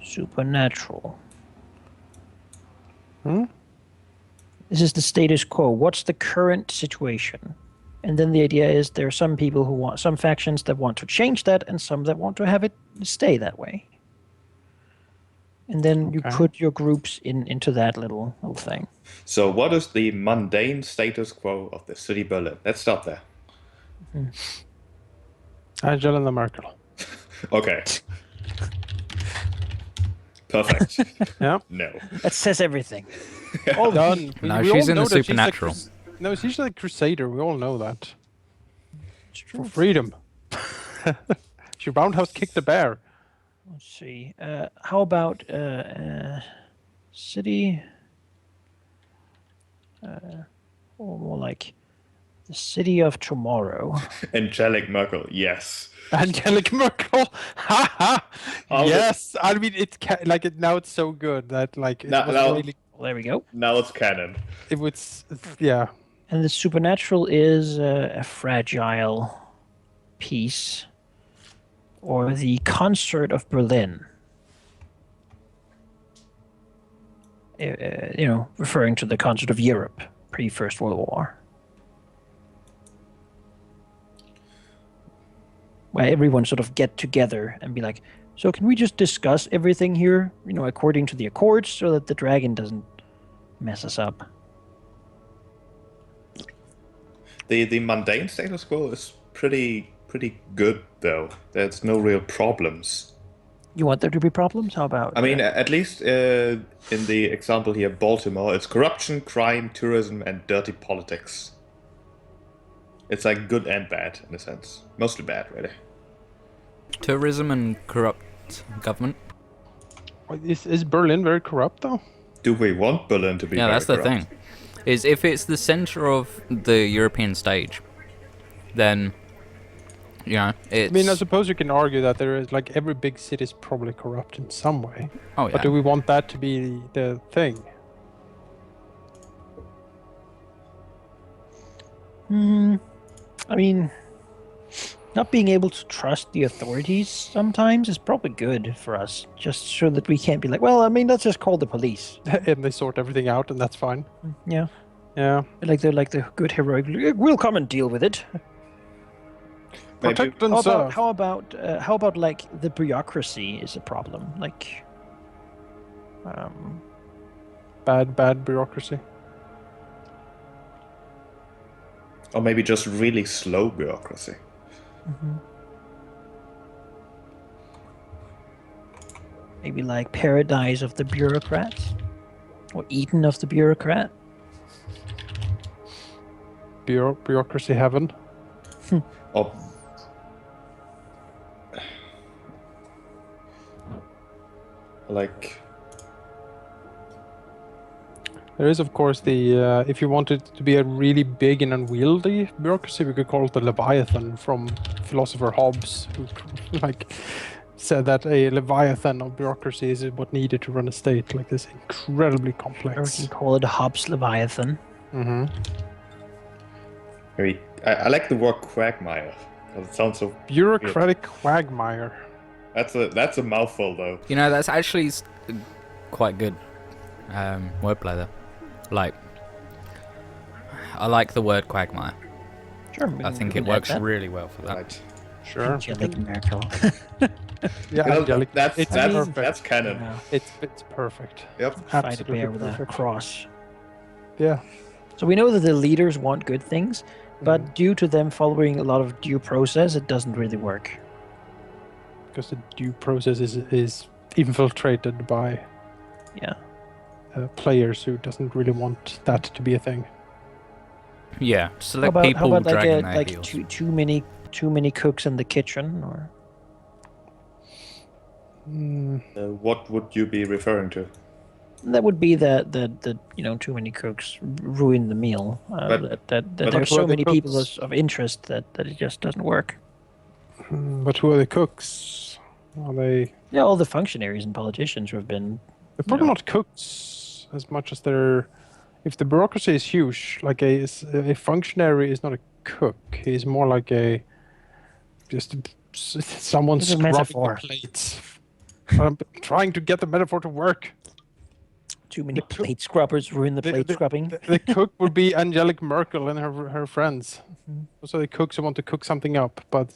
Supernatural. Hmm? This is the status quo. What's the current situation? And then the idea is there are some people who want, some factions that want to change that, and some that want to have it stay that way. And then you put your groups into that little thing. So, what is the mundane status quo of the city Berlin? Let's start there. Angela Merkel. Okay. Perfect. Yeah. No. That says everything. All done. No, We she's all in know the that supernatural. No, she's like Crusader. We all know that. It's true. For freedom. She roundhouse kicked the bear. Let's see. How about city? Or more like the city of tomorrow. Angelic Merkel, yes. Angelic Merkel. Ha ha. All Yes. I mean, now it's so good that like it Now- was now- really. Well, there we go. Now it's canon. It was yeah. And the supernatural is a fragile piece, or the concert of Berlin. Referring to the concert of Europe pre-First World War, where everyone sort of get together and be like, so can we just discuss everything here, according to the Accords, so that the dragon doesn't mess us up? The mundane status quo is pretty good though. There's no real problems. You want there to be problems? How about? I mean, at least in the example here, Baltimore, it's corruption, crime, tourism, and dirty politics. It's like good and bad in a sense. Mostly bad, really. Tourism and corrupt government. Is Berlin very corrupt though? Do we want Berlin to be? Yeah, very that's the corrupt? thing. Is if it's the center of the European stage, then it's. I mean, I suppose you can argue that there is like every big city is probably corrupt in some way. Oh yeah. But do we want that to be the thing? I mean, not being able to trust the authorities sometimes is probably good for us, just so that we can't be like, well, I mean, let's just call the police. And they sort everything out, and that's fine. Yeah, Yeah. they're like the good heroic. We'll come and deal with it. Maybe- Protect and How serve. how about like the bureaucracy is a problem? Like, Bad bureaucracy. Or maybe just really slow bureaucracy. maybe like paradise of the bureaucrats, or Eden of the bureaucrat. Bureaucracy heaven. Or like There is, of course, the if you wanted to be a really big and unwieldy bureaucracy, we could call it the Leviathan from philosopher Hobbes, who like said that a Leviathan of bureaucracy is what needed to run a state like this, incredibly Or we complex. can call it Hobbes Leviathan. Mm-hmm. maybe I like the word quagmire. It sounds so. Bureaucratic quagmire. That's a mouthful though. That's actually quite good wordplay there. Like, I like the word quagmire. Sure, I think it works really well for that. Right. Sure. Angelic Merkel. Yeah, Well, angelic. that's it's that's perfect. that's canon. Yeah. It's perfect. Yep. Fight a Absolutely bear with a perfect. cross. Yeah. So we know that the leaders want good things, but due to them following a lot of due process, it doesn't really work. Because the due process is infiltrated by Yeah. players who doesn't really want that to be a thing. Yeah, How select about, people like dragging their like heels. too many cooks in the kitchen, or What would you be referring to? that would be the too many cooks ruin the meal. But- that but there's who are so the many people cooks? of interest that it just doesn't work. But who are the cooks? Are they? Yeah, all the functionaries and politicians who have been. They're probably No. not cooks as much as they're. If the bureaucracy is huge, like a functionary is not a cook. He's more like a just someone It's a scrubbing metaphor. the plates. I'm trying to get the metaphor to work. Too many plate scrubbers ruin the plate scrubbing. The cook would be Angelic Merkel and her friends. So the cooks want to cook something up, but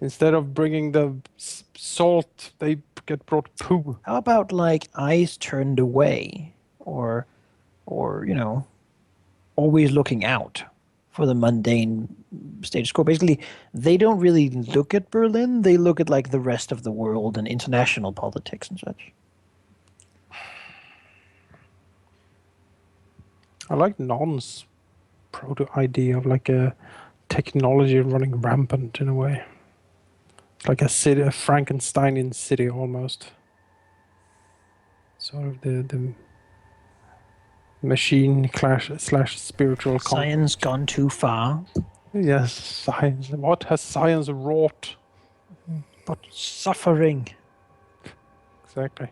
instead of bringing the salt, they get brought poo. How about like eyes turned away, or always looking out for the mundane status quo? Basically, they don't really look at Berlin; they look at like the rest of the world and international politics and such. I like Non's proto idea of like a technology running rampant in a way. It's like a city, a Frankensteinian city almost. Sort of the machine clash / spiritual Science gone too far, Yes, science. What has science wrought? but suffering. Exactly.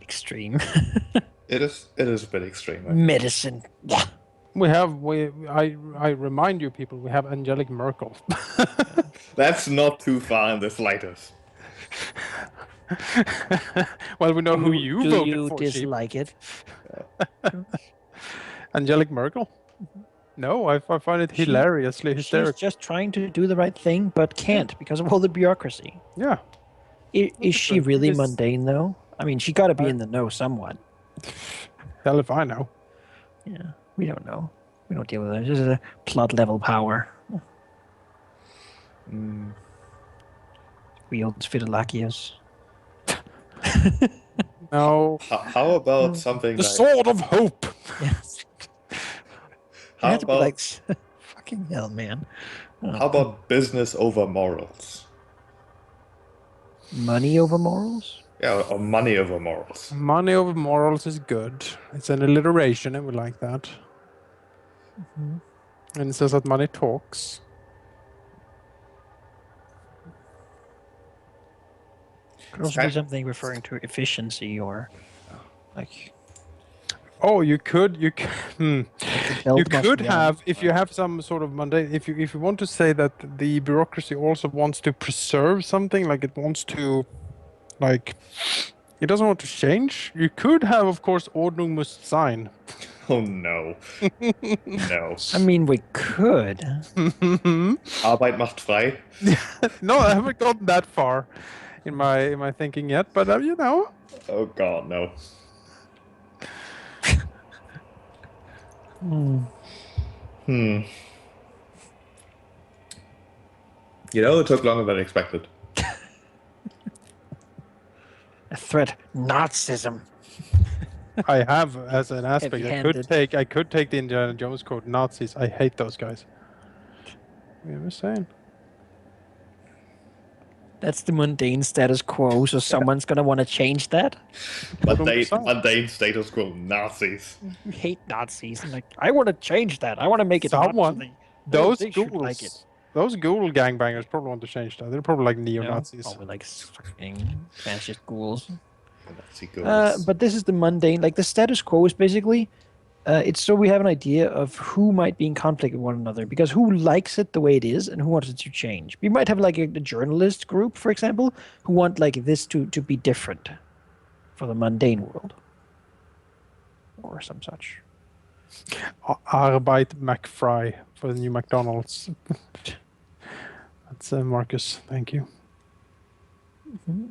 Extreme. It is a bit extreme. I think. Medicine. Yeah. I remind you people, we have Angelic Merkel. That's not too far in the slightest. Well, we know who you Do voted you for, Sheep. dislike it? Angelic Merkel? No, I find it hilariously She's hysterical. just trying to do the right thing, but can't because of all the bureaucracy. Yeah. Is she true. really Because- mundane, though? I mean, she got to be in the know somewhat. Hell if I know. Yeah, we don't know. We don't deal with that. This is a plot level power. Wields Fiddleakias. No. How about something The like... sword of hope. Yes. How had to be about, like, fucking hell, man. how about business over morals? Money over morals? Yeah, or money over morals. Money over morals is good. It's an alliteration, and we like that. And it says that money talks. Could also be something referring to efficiency or like Oh, you could the belt you must could run. have, if you have some sort of mundane, if you want to say that the bureaucracy also wants to preserve something, like it wants to, like, it doesn't want to change. You could have, of course, Ordnung muss sein. Oh no. No. I mean, we could. Arbeit macht frei. No, I haven't gotten that far in my thinking yet, but you know. Oh god, no. Hmm. You know, it took longer than expected. A threat. Nazism. I have as an aspect. Heavy-handed. I could take the Indiana Jones quote. Nazis. I hate those guys. I'm just saying. That's the mundane status quo, so someone's gonna want to change that. Mundane status quo Nazis. You hate Nazis. I'm like, I want to change that. I want to make it not Someone- something. Those they should ghouls, like it. those ghoul gangbangers probably want to change that. They're probably like neo-Nazis. Probably like fucking fascist ghouls. Nazi ghouls. But this is the mundane. Like the status quo is basically, it's so we have an idea of who might be in conflict with one another because who likes it the way it is and who wants it to change. We might have like a journalist group, for example, who want like this to be different for the mundane world or some such. Arbeit McFry for the new McDonald's. That's Marcus. Thank you.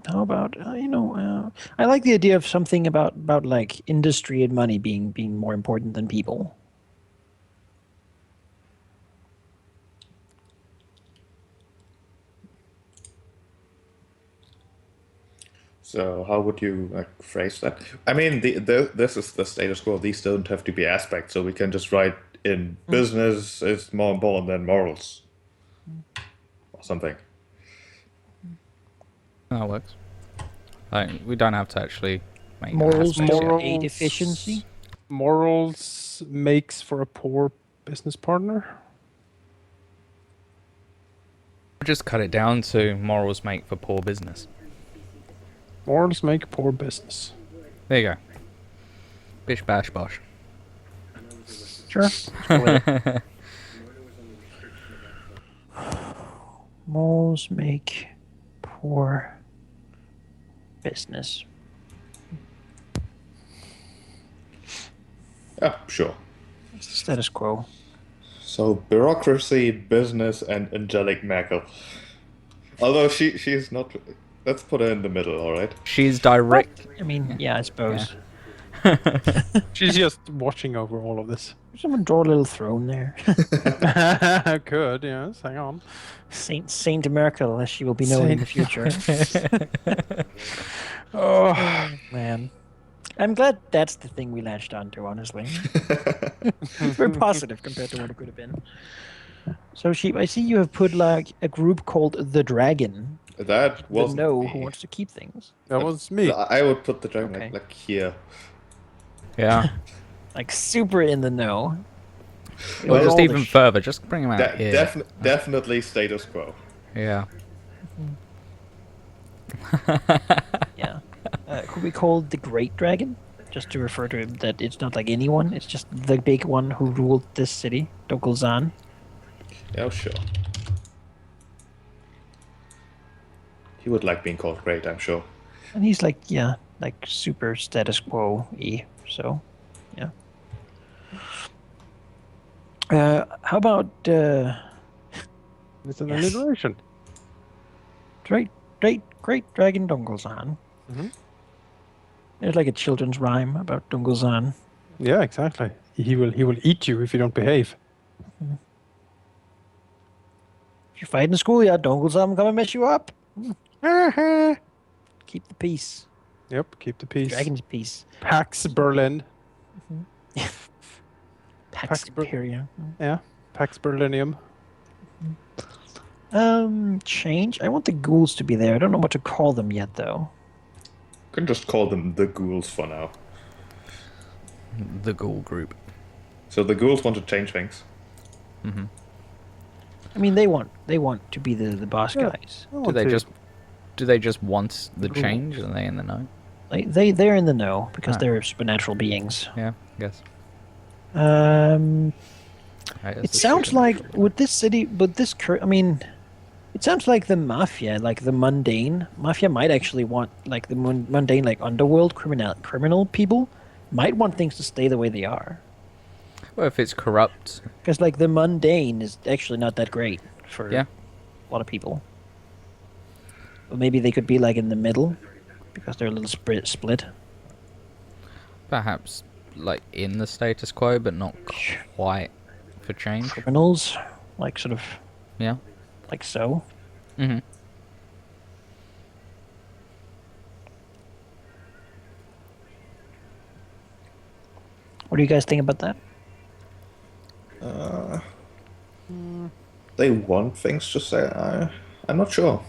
How about I like the idea of something about like industry and money being more important than people. So how would you like phrase that? I mean, this is the status quo. These don't have to be aspects, so we can just write in business is more important than morals, or something. That works. Like, we don't have to actually make Morals aspects yet. don't aid efficiency. Morals makes for a poor business partner. Just cut it down to morals make for poor business. Morals make poor business. There you go. Bish bash bosh. Sure. Morals make poor business. Yeah, sure. It's the status quo. So bureaucracy, business, and angelic Merkel. Although she's not. Let's put her in the middle, all right? She's direct. I mean, yeah, I suppose. She's just watching over all of this. Someone draw a little throne there. Could, yes. Hang on. Saint Merkel, as she will be known in the future. Oh, Man. I'm glad that's the thing we latched onto, honestly. It's very positive compared to what it could have been. So, Sheep, I see you have put like a group called the Dragon. That The wasn't No, me. who wants to keep things. that was me. I would put the dragon Okay. like here. Yeah. Like super in the know. Or Well, just all the even further, just bring him out here. Definitely status quo. Yeah. Yeah. Could we call the Great Dragon? Just to refer to him that it's not like anyone, it's just the big one who ruled this city, Dokulzan. Yeah, sure. He would like being called great, I'm sure. And he's like, yeah, like super status quo-y, so, yeah. How about, It's an Yes. alliteration. Great Dragon Dungulzan. Mhm. There's like a children's rhyme about Dungulzan. Yeah, exactly. He will eat you if you don't behave. If you fight in the schoolyard, Dungulzan will come and mess you up. Yep, Keep the peace. keep the peace. Dragon's peace. Pax Berlin. Pax Ber- Imperium. Yeah, Pax Berlinium. Change? I want the ghouls to be there. I don't know what to call them yet, though. You can just call them the ghouls for now. The ghoul group. So the ghouls want to change things. I mean, they want to be the boss Yeah. guys. Do they just want the change? Are they in the know? They're in the know because Ah. they're supernatural beings. Yeah, I guess. Right, It that's the sounds shooting. like with this city, but this I mean, it sounds like the mafia, like the mundane mafia, might actually want like the mundane, like underworld criminal people, might want things to stay the way they are. Well, if it's corrupt, Because like the mundane is actually not that great for yeah. a lot of people. But maybe they could be like in the middle, because they're a little split. Perhaps like in the status quo, but not quite for change. Criminals, like sort of Yeah. like so. Mm-hmm. What do you guys think about that? They want things to say. I'm not sure.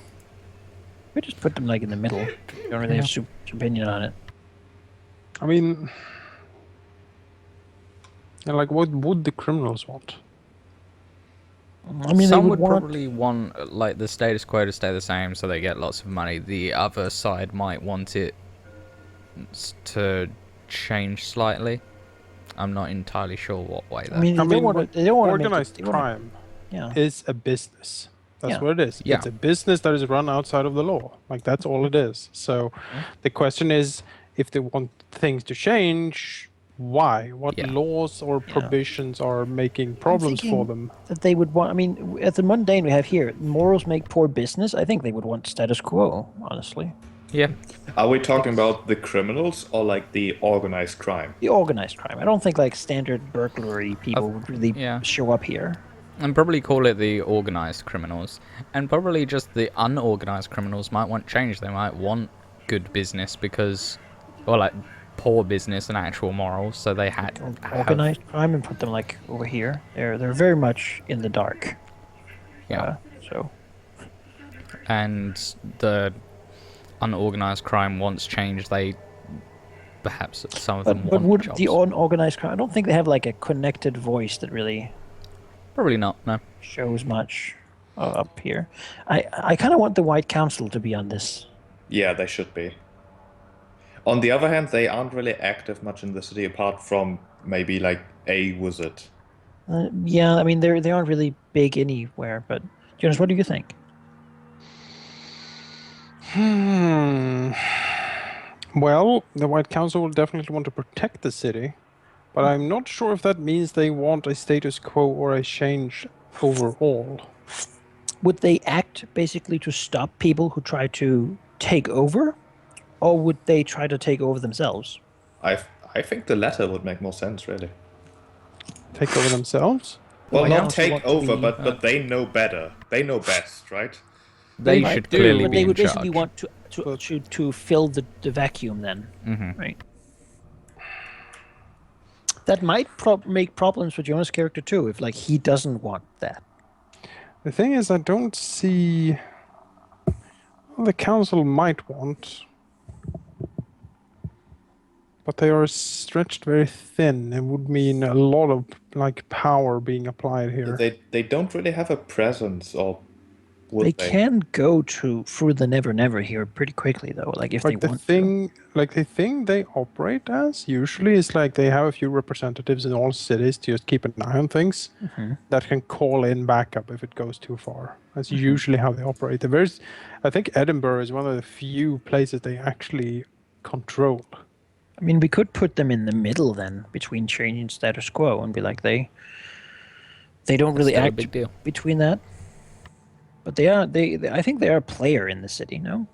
We just put them like in the middle. You don't really have super opinion on it. I mean, and like, what would the criminals want? I mean, Some they would want probably want like the status quo to stay the same, so they get lots of money. The other side might want it to change slightly. I'm not entirely sure what way though. I mean, they don't want to. They don't want to organized crime Yeah. is a business. That's Yeah. what it is. Yeah. It's a business that is run outside of the law. Like that's all it is. So the question is, if they want things to change, why? What Yeah. laws or provisions are making problems for thinking them? that they would want. I mean, at the mundane we have here, morals make poor business. I think they would want status quo, honestly. Yeah. Are we talking about the criminals or like the organized crime? The organized crime. I don't think like standard burglary people would really yeah. show up here. And probably call it the organized criminals. And probably just the unorganized criminals might want change. They might want good business because, or like poor business and actual morals. So they had Organized crime and put them like over here. They're very much in the dark. Yeah. So And the unorganized crime wants change. They perhaps some of them but want would jobs. the unorganized crime? I don't think they have like a connected voice that really Probably not. No. shows much up here. I kind of want the White Council to be on this. Yeah, they should be. On the other hand, they aren't really active much in the city apart from maybe like a wizard. Yeah, I mean they aren't really big anywhere. But Jonas, what do you think? Well, the White Council will definitely want to protect the city, but I'm not sure if that means they want a status quo or a change overall. Would they act basically to stop people who try to take over, or would they try to take over themselves? I think the latter would make more sense, really. Take over themselves? Well, White not Council take want to over, be, but they know better. They know best, right? They They should do, clearly but be they in would basically charge. want to fill the vacuum then, Mhm. right? That might make problems for Jonah's character too, if like he doesn't want that. The thing is, I don't see. Well, the council might want, but they are stretched very thin. It would mean a lot of like power being applied here. They don't really have a presence, or would They they? can go through the Never Never here pretty quickly though, like if Like they the want thing, like the thing they operate as usually is like they have a few representatives in all cities to just keep an eye on things that can call in backup if it goes too far. That's usually how they operate. I think Edinburgh is one of the few places they actually control. I mean, we could put them in the middle then, between changing status quo, and be like they don't really Still a act big deal. between that. But they I think they are a player in the city, no?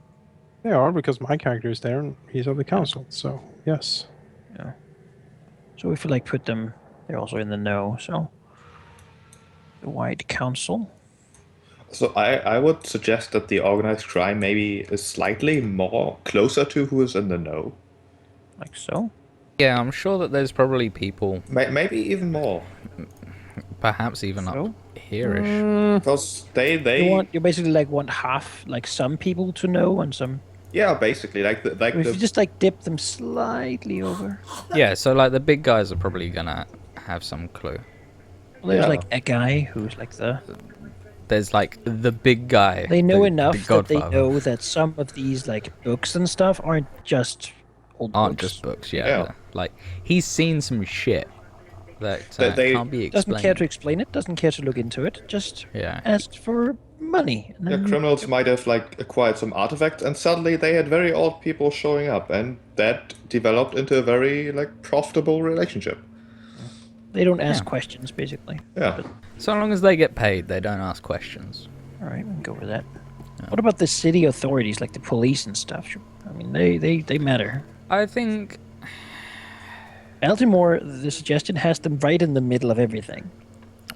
They are, because my character is there and he's on the council. So yes, Yeah. So if we like put them, they're also in the know. So the White Council. So I would suggest that the organized crime maybe is slightly more closer to who is in the know. Like so. Yeah, I'm sure that there's probably people, Maybe even more. perhaps even So? up here-ish. Because they You basically like want half, like some people to know and some. yeah, basically If you just like dip them slightly over. Yeah, so like the big guys are probably gonna have some clue. Well, there's Yeah. like a guy who's like There's like the big guy. they know the enough that they Godfather. know that some of these like books and stuff aren't just old Aren't books. just books, yeah. Yeah. Like he's seen some shit that They- can't be Doesn't explained. care to explain it. Doesn't care to look into it. Just Yeah. asked for money. And Yeah, then criminals might have like acquired some artifacts, and suddenly they had very old people showing up, and that developed into a very like profitable relationship. they don't ask Yeah. questions, basically. Yeah, So long as they get paid, they don't ask questions. All right, we can go with that. What about the city authorities, like the police and stuff? I mean, they matter. I think Baltimore, the suggestion has them right in the middle of everything.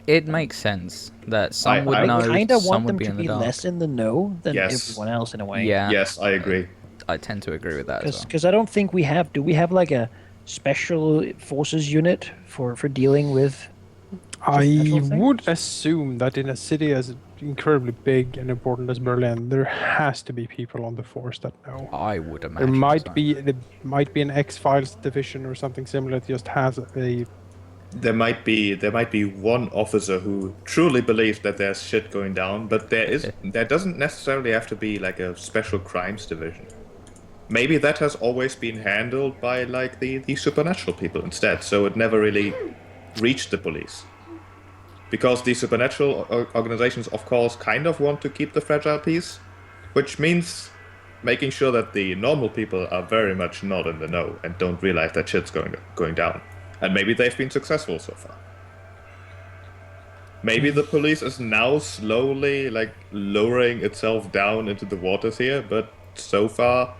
it makes sense that some would I know, I kind of some want would them be to in the be dark. less in the know than Yes. everyone else in a way. Yeah, yes, I agree. I tend to agree with that as well. Because I don't think we have. Do we have like a special forces unit for dealing with? I Supernatural would things? assume that in a city as incredibly big and important as Berlin, there has to be people on the force that know. I would There imagine. might be an X-Files division or something similar that just has a. There might be one officer who truly believes that there's shit going down, but there doesn't necessarily have to be like a special crimes division. Maybe that has always been handled by like the supernatural people instead, so it never really reached the police. Because the supernatural organizations, of course, kind of want to keep the fragile peace, which means making sure that the normal people are very much not in the know and don't realize that shit's going down. And maybe they've been successful so far. Maybe the police is now slowly like lowering itself down into the waters here, but so far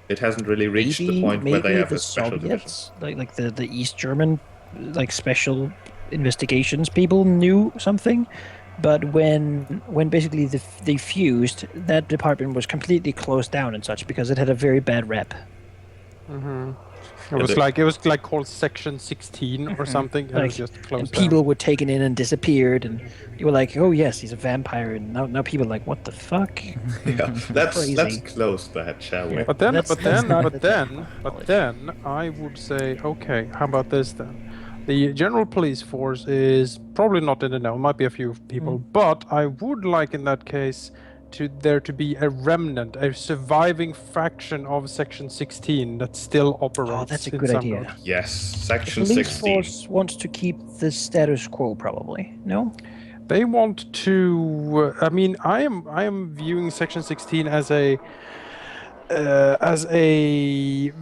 it hasn't really reached the point where they have the a special division. Soviets, like the East German, like special investigations people knew something, but when basically they fused, that department was completely closed down and such because it had a very bad rep. It was like called Section 16 or something, and it was just And closed people were taken in and disappeared, and you were like, "Oh yes, he's a vampire." And now people are like, "What the fuck?" Yeah, let's Crazy. close that, shall we? Yeah. But then, That's not but the then, technology. I would say, okay, how about this then? The general police force is probably not in the know. Might be a few people, but I would like in that case there to be a remnant, a surviving fraction of Section 16 that still operates. Oh, that's a in good some idea. mode. Yes, Section Police 16. force wants to keep the status quo, probably. No. They want to. I mean, I am viewing Section 16 as a as a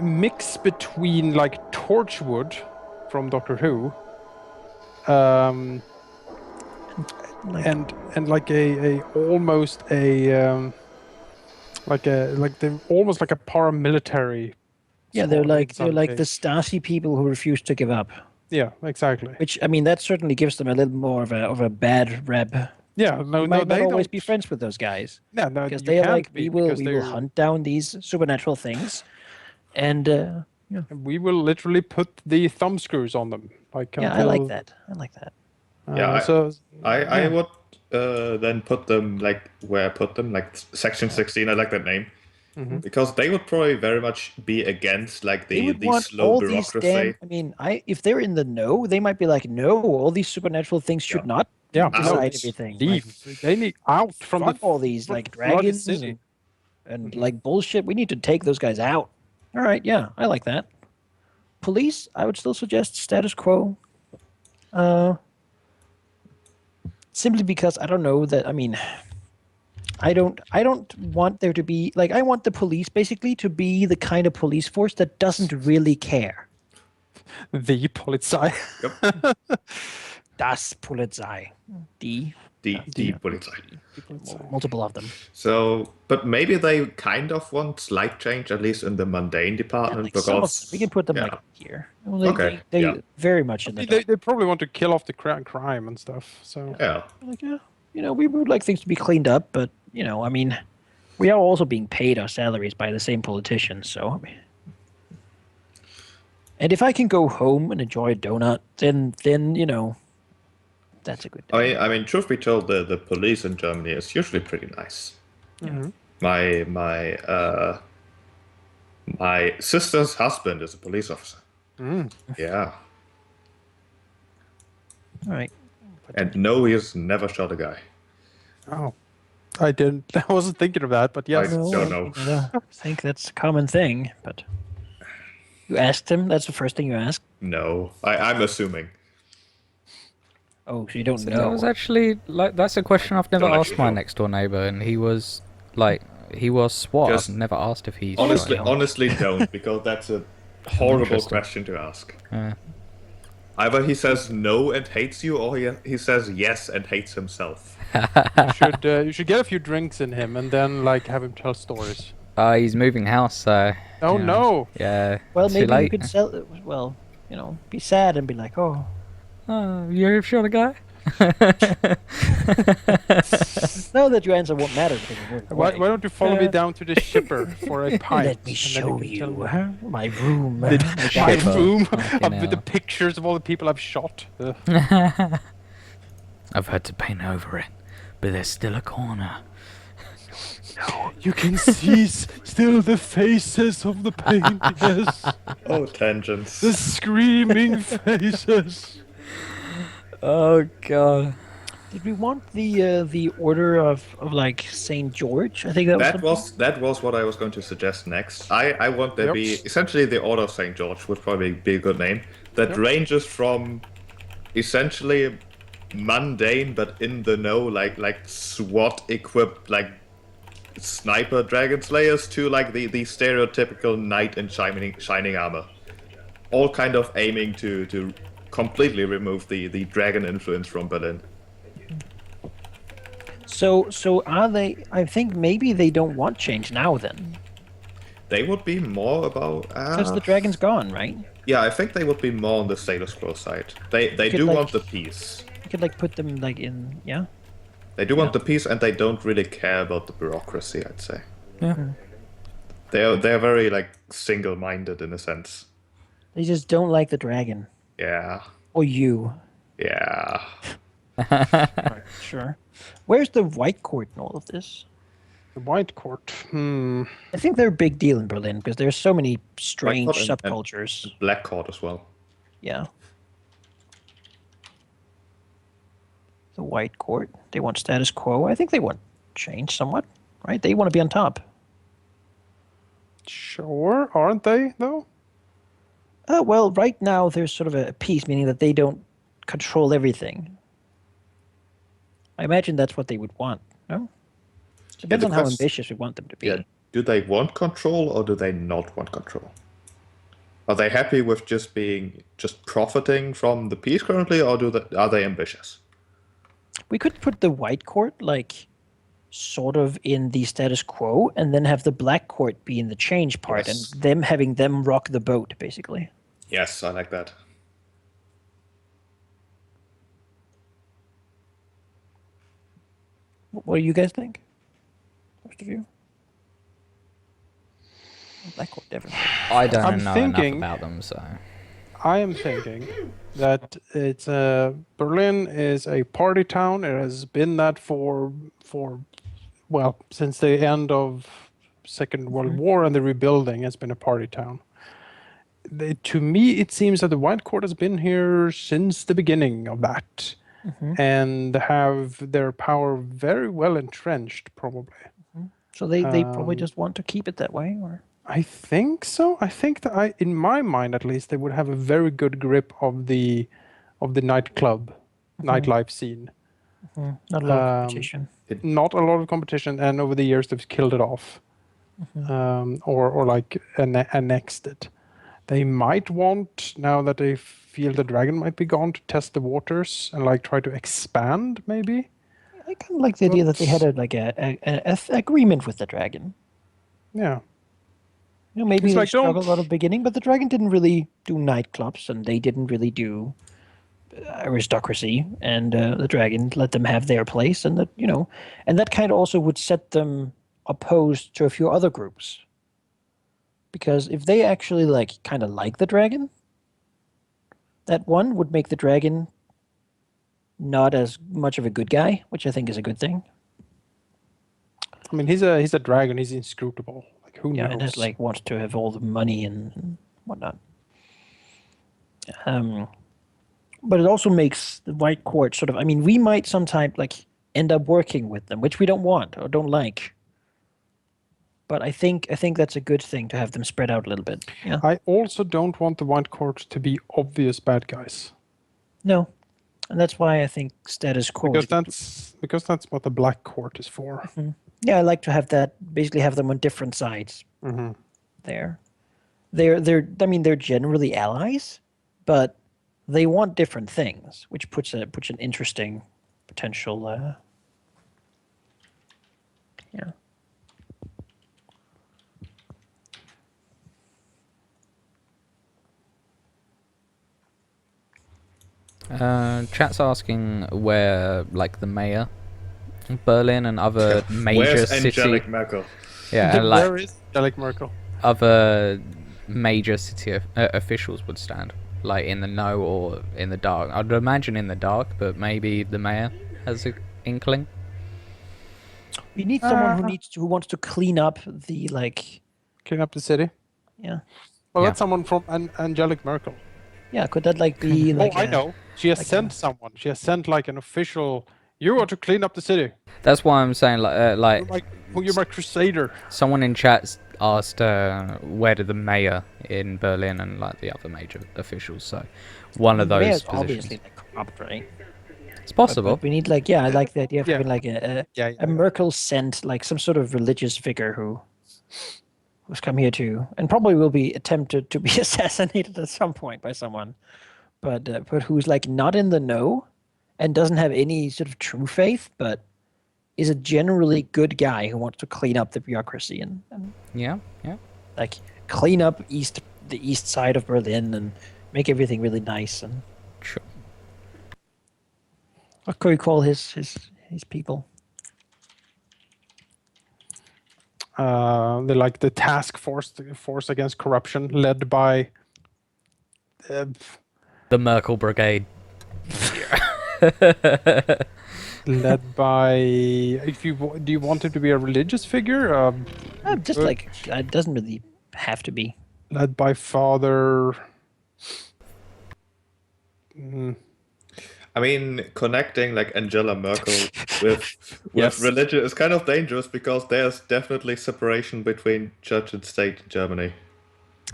mix between like Torchwood from Doctor Who, Like, and like a almost a like they're almost like a paramilitary. yeah, squad in they're some like the case. Stasi people who refuse to give up. Yeah, exactly. Which I mean, that certainly gives them a little more of a bad rep. Yeah, You no, might not they always don't. be friends with those guys No, no, because you they are can't like be because we will they're. hunt down these supernatural things, and yeah, We will literally put the thumb screws on them, like yeah, I like until. that. I like that. Yeah, So I yeah. would then put them like where I put them, like Section 16. I like that name because they would probably very much be against like They would the want slow all these bureaucracy. damn. I mean, if they're in the know, they might be like, no, all these supernatural things should Yeah. not Yeah, no, decide Out. everything. Like, leave. They need out from the fuck all these like bloody dragons city. and like bullshit. We need to take those guys out. All right, yeah, I like that. Police, I would still suggest status quo. Simply because I don't know that. I mean, I don't want there to be like I want the police basically to be the kind of police force that doesn't really care. The Polizei. Yep. Das Polizei. Die. The Polizei. Multiple of them. So, but maybe they kind of want slight change, at least in the mundane Yeah, department, like some of because them. We can put them yeah. like here. Well, they, Okay, They yeah. very much in the They, dark. they probably want to kill off the crime and stuff. So Yeah. Like, yeah, we would like things to be cleaned up, but I mean, we are also being paid our salaries by the same politicians, so. I mean, and if I can go home and enjoy a donut, then that's a good day. I mean, truth be told, the police in Germany is usually pretty nice. My sister's husband is a police officer. Yeah, All right. and no, he has never shot a guy. oh, I didn't. I wasn't thinking of that, but yes. I don't know. I think that's a common thing, but you asked him. That's the first thing you ask. No, I'm assuming. Oh, so you don't That know? was actually like that's a question I've never Don't asked actually my know. next door neighbor, and he was SWAT. Just I've never asked if he's Honestly, shot anyone. honestly, don't, because that's a horrible Interesting. question to ask. Yeah. Either he says no and hates you, or he says yes and hates himself. You should get a few drinks in him and then like have him tell stories. He's moving house, so. Oh yeah. no! Yeah. Well, too maybe late. you could sell. Well, be sad and be like, oh, You shot a guy? no, that your answer won't matter because you're Why recording. don't you follow me down to the shipper for a pint? Let me and then show can tell you me my room. my Shipper. room Fucking with the hell. pictures of all the people I've shot. I've had to paint over it, but there's still a corner. You can see still the faces of the paint. Yes, Oh, tangents. the screaming faces. Oh god. Did we want the order of like Saint George? I think that was That was what I was going to suggest next. I want there Yep. be essentially the Order of Saint George would probably be a good name that ranges from essentially mundane but in the know like SWAT equipped like sniper dragon slayers to like the stereotypical knight in shining armor, all kind of aiming to completely remove the dragon influence from Berlin. So are they? I think maybe they don't want change now. Then They would be more about because the dragon's gone, right? yeah, I think they would be more on the status quo side. They could, do like- want the peace. You could like put them like in, yeah. They do want the peace, and they don't really care about the bureaucracy. I'd say Yeah. they're very like single-minded in a sense. They just don't like the dragon Yeah, or you. yeah. Sure. Where's the White Court in all of this? The White Court. I think they're a big deal in Berlin because there's so many strange Court and- subcultures. Black Court as well. Yeah. The White Court. They want status quo. I think they want change somewhat, right? They want to be on top. Sure, aren't they though? Well, right now there's sort of a peace, meaning that they don't control everything. I imagine that's what they would want. No, depends the on how quest- ambitious we want them to be. Yeah. do they want control or do they not want control? Are they happy with just profiting from the peace currently, or are they ambitious? We could put the white court like sort of in the status quo, and then have the black court be in the change part, Yes. and having them rock the boat, basically. Yes, I like that. What do you guys think? Most of you? Black court, definitely. I don't I'm know thinking- enough about them, so I am thinking that it's Berlin is a party town. It has been that for well, since the end of Second World War and the rebuilding has been a party town. To me, it seems that the White Court has been here since the beginning of that, and have their power very well entrenched, probably. So they probably just want to keep it that way, or I think so. I think that in my mind at least, they would have a very good grip of the nightclub, nightlife scene. not a lot of competition. Not a lot of competition, and over the years they've killed it off, or like annexed it. They might want, now that they feel the dragon might be gone, to test the waters and like try to expand, maybe. I kind of like the idea that they had a agreement with the dragon. Yeah. Maybe It's they like, struggled don't- a lot at the beginning, but the dragon didn't really do nightclubs, and they didn't really do aristocracy, and the dragon let them have their place, and that kind of also would set them opposed to a few other groups. Because if they actually kind of like the dragon, that one would make the dragon not as much of a good guy, which I think is a good thing. I mean, he's a dragon. He's inscrutable. Like, who Yeah, knows? and has wants to have all the money and whatnot. But it also makes the White Court sort of. I mean, we might sometimes end up working with them, which we don't want or don't like. But I think that's a good thing to have them spread out a little bit. Yeah. I also don't want the White Court to be obvious bad guys. No, and that's why I think status quo. Because that's what the Black Court is for. Yeah, I like to have that. Basically, have them on different sides. Mm-hmm. They're generally allies, but they want different things, which puts an interesting potential. Yeah. Chat's asking where, the mayor of Berlin and other major Where's city, Angelic Merkel? yeah, and Where is Angelic Merkel? other major city officials would stand, in the know or in the dark. I'd imagine in the dark, but maybe the mayor has an inkling. We need someone who wants to clean up the Clean up the city. Yeah. Well, Yeah. that's someone from Angelic Merkel. Yeah, could that be I know. She has sent someone. She has sent an official. You are to clean up the city. That's why I'm saying, You're my crusader. someone in chat asked where did the mayor in Berlin and the other major officials. So one of those mayor's positions. obviously corrupt, right? It's possible. But we need I like the idea of Yeah. having Yeah. a Merkel sent some sort of religious figure who's come here to and probably will be attempted to be assassinated at some point by someone, but who's not in the know and doesn't have any sort of true faith, but is a generally good guy who wants to clean up the bureaucracy and Yeah. clean up the east side of Berlin and make everything really nice. And Sure. what could we call his people? They're the task force against corruption, led by. The Merkel Brigade. Led by. Do you want him to be a religious figure? Just it doesn't really have to be. Led by Father. I mean, connecting Angela Merkel with Yes. religion is kind of dangerous because there's definitely separation between church and state in Germany.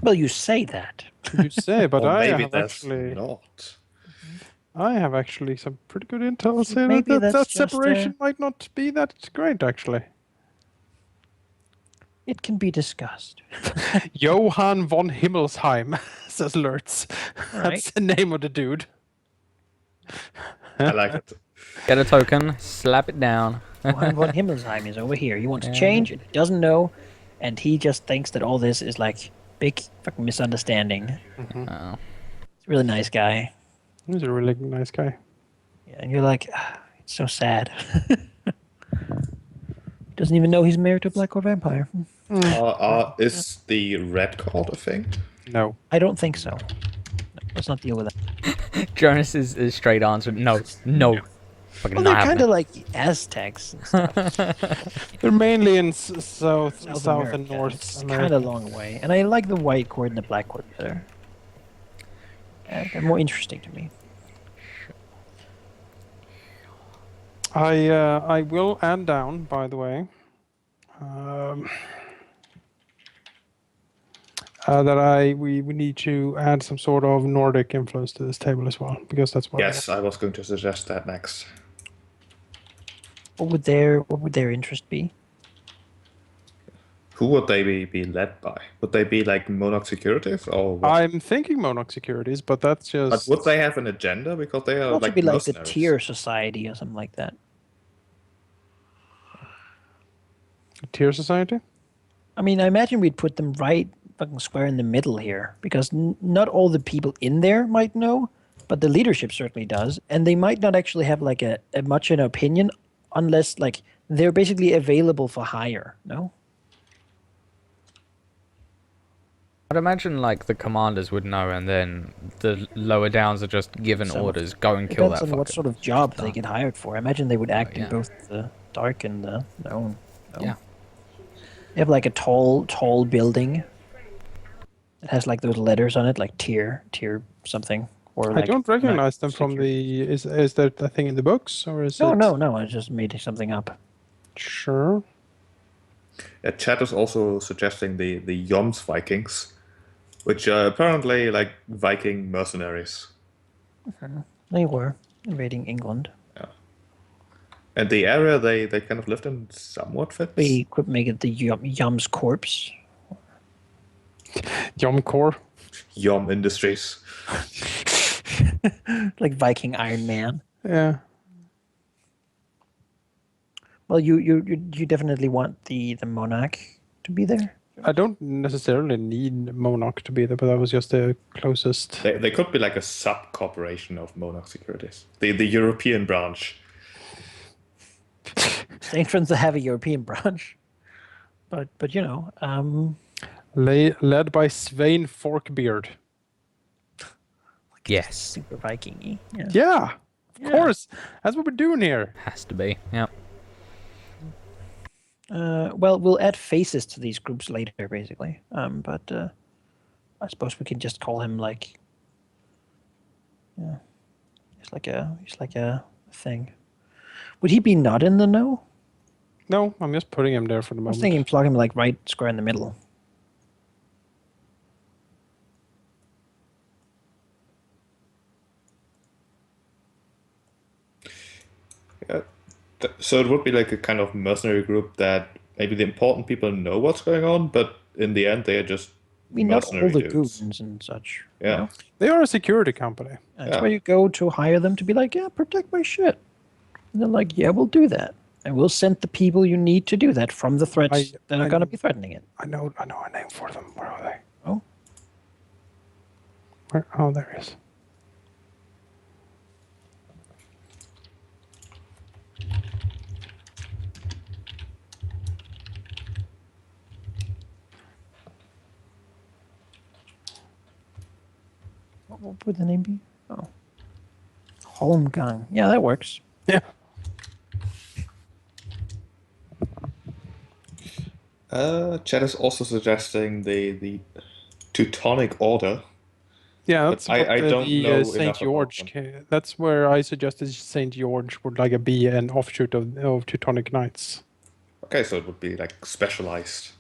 Well, you say that. You say, but Or I maybe have that's actually. not. I have actually some pretty good intel saying Maybe that that's just, separation might not be that great, actually. It can be discussed. Johann von Himmelsheim, says Lurtz. All That's the name of the dude. I like it. Get a token, slap it down. Johann von Himmelsheim is over here. He wants to change, and he doesn't know, and he just thinks that all this is like big fucking misunderstanding. Oh. He's a really nice guy. He's a really nice guy. Yeah, and you're like, it's so sad. He doesn't even know he's married to a black core vampire. Is the red card a thing? No. I don't think so. No, let's not deal with that. Jonas is straight answer. No. Fucking Well, not they're kind of happening. like Aztecs and stuff. They're mainly in South America. and North It's America. kind of long way, and I like the white cord and the black cord better. They're more interesting to me. I will add down, by the way, that we need to add some sort of Nordic influence to this table as well, because that's what. Yes, I was going to suggest that next. What would their interest be? Who would they be led by? Would they be like Monarch Securities or what? I'm thinking Monarch Securities, but that's But just. would they have an agenda? Because they are It also like be like the mercenaries. Tier Society or something like that. Tier Society? I mean, I imagine we'd put them right fucking square in the middle here, because not all the people in there might know, but the leadership certainly does, and they might not actually have like a much an opinion unless like they're basically available for hire. No. I'd imagine like the commanders would know, and then the lower downs are just given Some- orders, go and kill Depends that on what fucker. sort of job they get hired for. I imagine they would act in yeah. both the dark and the known. No? Yeah. They have like a tall building. It has like those letters on it, like tier something. Or I like, don't recognize them from security. the. Is that a thing in the books, or is No, it? no. I just made something up. Sure. Chat is also suggesting the Joms Vikings, which are apparently like Viking mercenaries. They were invading England. And the area they kind of lived in somewhat fits. We could make it the Yum's corpse. Yomkor. Yom Industries. Like Viking Iron Man. Yeah. Well, you definitely want the monarch to be there. I don't necessarily need Monarch to be there, but that was just the closest. They could be like a sub corporation of Monarch Securities. The European branch. Strange for them to have a European branch, but you know, Led by Svein Forkbeard. Yes, super Viking-y. Yeah. Yeah, of course. That's what we're doing here. has to be. Yeah. Well, we'll add faces to these groups later, basically. But I suppose we can just call him like, yeah, he's like a thing. Would he be not in the know? No, I'm just putting him there for the I was moment. thinking plug him like right square in the middle. Yeah. So it would be like a kind of mercenary group that maybe the important people know what's going on, but in the end they are just I mean, not all mercenary the dudes. goons and such. Yeah. know? They are a security company. That's Yeah. where you go to hire them to be like, yeah, protect my shit. And they're like, yeah, we'll do that. And we'll send the people you need to do that from the threats that are I- going to be threatening it. I know a name for them. Where are they? Oh. Where? Oh, there he is. What would the name be? Oh. Holmgang. Yeah, that works. Yeah. Chat is also suggesting the Teutonic Order. Yeah, that's I- what I don't the know enough Saint about George. them. That's where I suggested Saint George would like be an offshoot of Teutonic Knights. Okay, so it would be like specialized.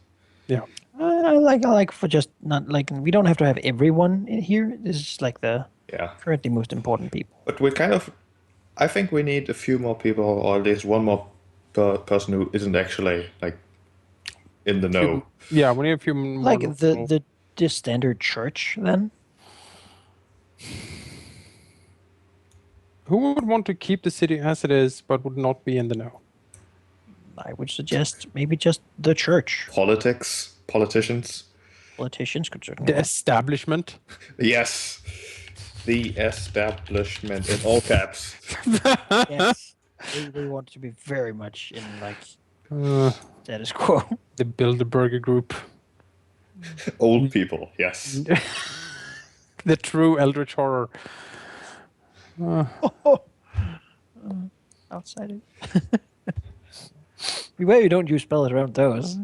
Yeah. I like for just not like we don't have to have everyone in here. This is just like the Yeah. currently most important people. But we kind of, I think we need a few more people, or at least one more person who isn't actually like in the know. Yeah, we need a few more. Like neutral. the standard church, then? Who would want to keep the city as it is, but would not be in the know? I would suggest maybe just the church. Politicians. Politicians could certainly. The establishment. Yes. The establishment in all caps. Yes. They want to be very much in like Uh, status quo. the Bilderberger Group. Old people, yes. The true Eldritch horror. Outsiders. Beware you don't use spells around those.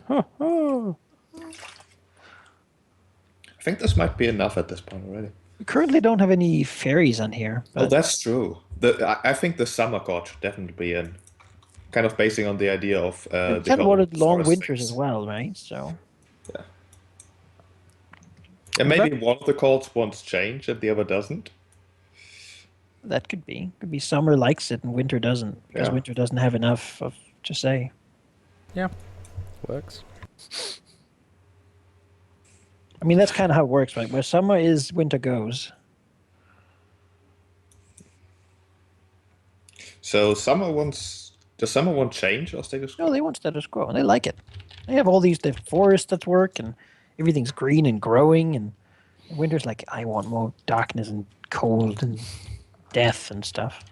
Oh. I think this might be enough at this point already. We currently don't have any fairies on here. Oh, that's true. I think the summer god should definitely be in. Kind of basing on the idea of we the kind of whole wanted long forest winters things. as well, right? So And maybe one of the calls wants change and the other doesn't. that could be. Could be summer likes it and winter doesn't, because Yeah. winter doesn't have enough of to say. Yeah, works. I mean, that's kind of how it works, right? Where summer is, winter goes. So does summer want change or status quo? No, they want status quo, and they like it. They have all these the forests that work, and everything's green and growing, and winter's like, I want more darkness and cold and death and stuff.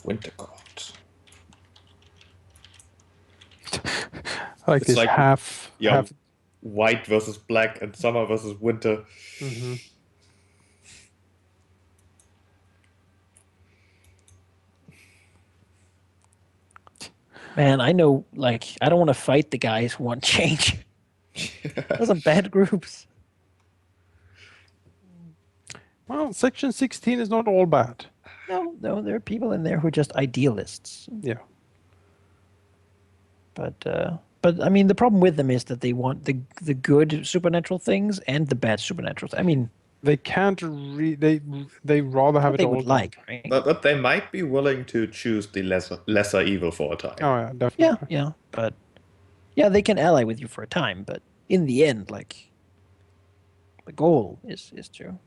Winter god. Like It's this like- half. Yeah, half white versus black and summer versus winter. mhm. Man, I know, like, I don't want to fight the guys who want change. Those are bad groups. Well, Section 16 is not all bad. No, there are people in there who are just idealists. Yeah. But I mean, the problem with them is that they want the good supernatural things and the bad supernatural things. I mean, They can't they rather have what it they all. would like, right? But they might be willing to choose the lesser evil for a time. Oh yeah, definitely. Yeah, but yeah, they can ally with you for a time, but in the end, like, the goal is to.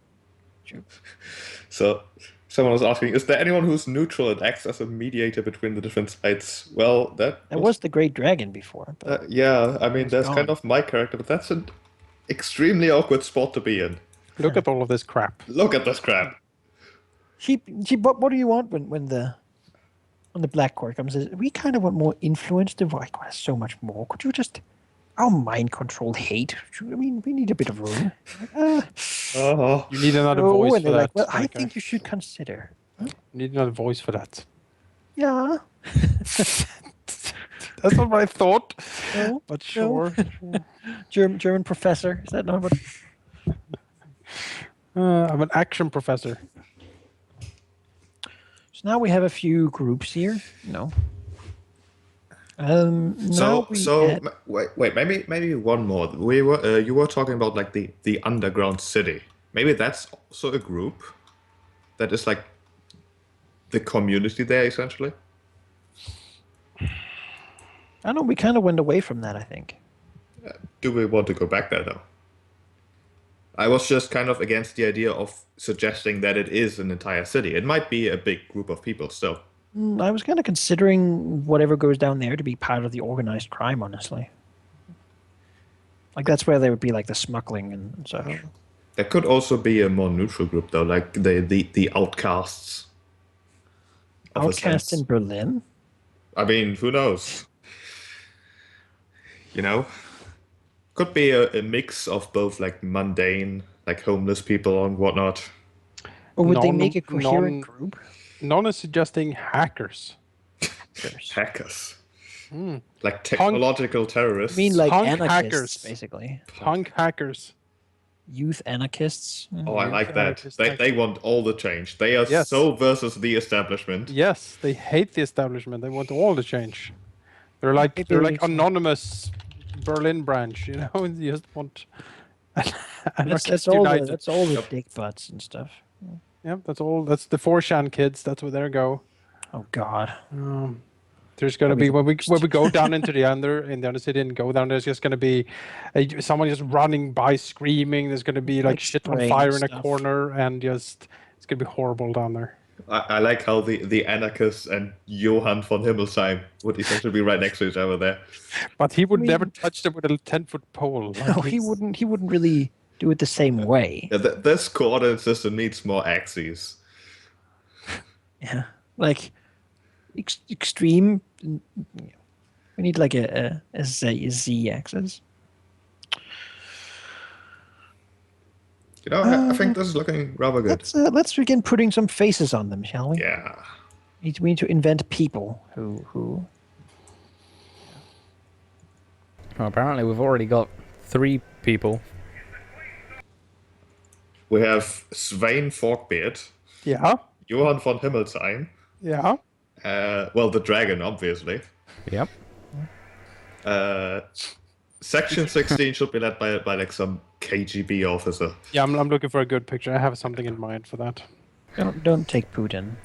So someone was asking, is there anyone who's neutral and acts as a mediator between the different sides? Well, That was the Great Dragon before, but yeah, I mean, It's that's gone. kind of my character, but that's an extremely awkward spot to be in. Look at all of this crap. Look at this crap. what do you want when the Black Court comes? Says, we kind of want more influence. The White Court has so much more. Could you just our mind control hate? I mean, we need a bit of room. Oh, You need another No, voice and for they're that. like, well, I Micah. think you should consider. You need another voice for that. Yeah. That's not what I thought. No, But no. sure. German professor. Is that not what? I'm an action professor. So now we have a few groups here. No. so now wait, maybe one more. You were talking about like the underground city. Maybe that's also a group that is like the community there essentially. I know we kind of went away from that. I think. Do we want to go back there though? I was just kind of against the idea of suggesting that it is an entire city. It might be a big group of people still. I was kind of considering whatever goes down there to be part of the organized crime. Honestly, like that's where there would be like the smuggling and such. There could also be a more neutral group though, like the outcasts. of a Outcast sense. in Berlin. I mean, who knows? You know, could be a mix of both like mundane, like homeless people and whatnot. Or would they Non- make a coherent non- group? None is suggesting hackers. Hackers. Like technological I terrorists. mean, like Punk anarchists, hackers. basically. Punk hackers. Youth anarchists. Oh, I like that. anarchists, They want all the change. They are Yes. so versus the establishment. Yes, they hate the establishment. They want all the change. They're like Maybe- anonymous Berlin branch, you know. You just want That's anarchists all. united. That's all the dick butts and stuff. Yep, that's all. That's the 4chan kids. That's where they go. Oh God. There's gonna be when we go down into the undercity and go down. There's just gonna be someone just running by screaming. There's gonna be like shit on spraying fire in a stuff. corner, and just it's gonna be horrible down there. I like how the anarchist and Johann von Himmelsheim would essentially be right next to each other there. But he would never touch them with a 10-foot pole. Like, No, he wouldn't. He wouldn't really do it the same way. Yeah, this coordinate system needs more axes. Yeah, like extreme. We need like a Z axis. You know, I think this is looking rather good. Let's begin putting some faces on them, shall we? Yeah. We need to invent people who. Well, apparently we've already got 3 people. We have Svein Forkbeard, yeah, Johann von Himmelsheim, yeah. well, the dragon, obviously. Yep. Section 16 should be led by like some KGB officer. Yeah, I'm looking for a good picture. I have something in mind for that. Don't take Putin.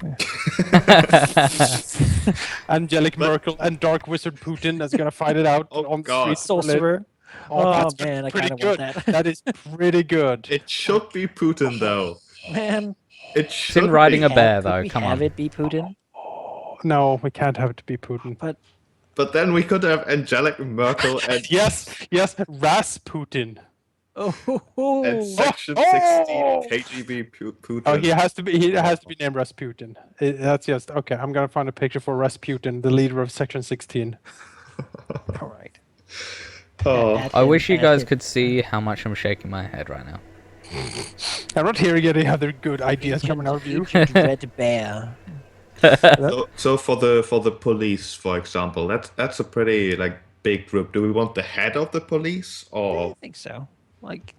Angelic Merkel and Dark Wizard Putin that's gonna fight it out Oh, on God. streets of Berlin. Sorcerer. Oh, that's man, I pretty kind of want good. that. That is pretty good. It should be Putin, though. Man, It It's should in riding be. a bear, could though. we Come have on. it be Putin? No, we can't have it to be Putin. But then we could have Angelic Merkel and, Yes, Rasputin. and Section 16 Oh! KGB Putin. Oh, he has to be named Rasputin. That's just okay. I'm gonna find a picture for Rasputin, the leader of Section 16. All right. Oh. Add I him, wish you add guys him. could see how much I'm shaking my head right now. I'm not hearing any other good ideas coming out of you. Agent Red Bear. So for the police, for example, that's a pretty like big group. Do we want the head of the police I or think so. Like